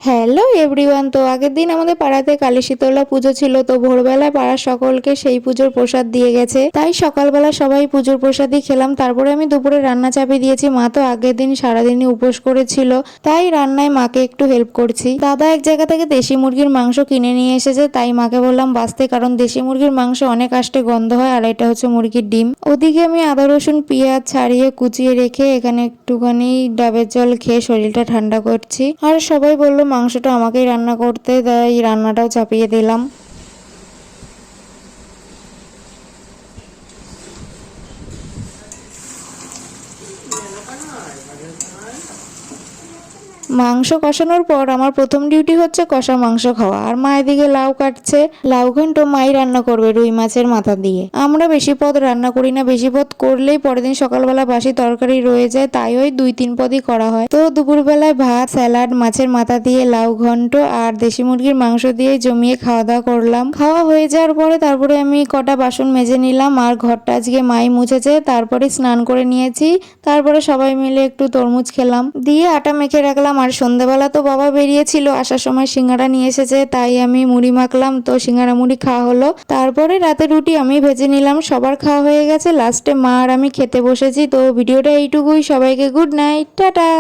Hello everyone. তো আগের দিন আমাদের পাড়াতে কালী শীতলা পুজো ছিল, তো ভোরবেলায় পাড়ার সকলকে সেই পুজোর প্রসাদ দিয়ে গেছে, তাই সকালবেলা সবাই পুজোর প্রসাদই খেলাম। তারপরে আমি দুপুরে রান্না চাপিয়ে দিয়েছি। মা তো আগের দিন সারাদিনই উপোস করেছিল, তাই রান্নায় মাকে একটু হেল্প করছি। দাদা এক জায়গা থেকে দেশি মুরগির মাংস কিনে নিয়ে এসেছে, তাই মাকে বললাম বাঁচতে, কারণ দেশি মুরগির মাংস অনেক আষ্টে গন্ধ হয়, আর এটা হচ্ছে মুরগির ডিম। ওদিকে আমি আদা রসুন পেঁয়াজ ছাড়িয়ে কুচিয়ে রেখে এখানে একটুখানি ডাবের জল খেয়ে শরীরটা ঠান্ডা করছি। আর সবাই বললো মাংসটা আমাকেই রান্না করতে, তাই রান্নাটাও চাপিয়ে দিলাম। মাংস কষানোর পর আমার প্রথম ডিউটি হচ্ছে কষা মাংস খাওয়া, আর মা এদিকে লাউ কাটছে। লাউ ঘন্ট মাই রান্না করবে রুই মাছের মাথা দিয়ে। আমরা বেশি পদ রান্না করি না, বেশি পদ করলেই পরের দিন সকালবেলা বাসি তরকারি রয়ে যায়, তাই ওই 2-3 পদই করা হয়। তো দুপুরবেলায় ভাত, স্যালাড, মাছের মাথা দিয়ে লাউ ঘন্ট আর দেশি মুরগির মাংস দিয়ে জমিয়ে খাওয়া দাওয়া করলাম। খাওয়া হয়ে যাওয়ার পরে তারপরে আমি কটা বাসন মেজে নিলাম, আর ঘরটা আজকে মাই মুছেছে। তারপরে স্নান করে নিয়েছি, তারপরে সবাই মিলে একটু তরমুজ খেলাম, দিয়ে আটা মেখে রাখলাম। আর সন্ধ্যাবেলা তো বাবা বেরিয়েছিল, আসার সময় সিঙ্গাড়া নিয়ে এসেছে, তাই আমি মুড়ি মাখলাম, তো সিঙ্গাড়া মুড়ি খাওয়া হলো। তারপরে রাতে রুটি আমি ভেজে নিলাম, সবার খাওয়া হয়ে গেছে। লাস্টে মা আর আমি খেতে বসেছি। তো ভিডিওটা এইটুকুই, সবাইকে গুড নাইট, টাটা।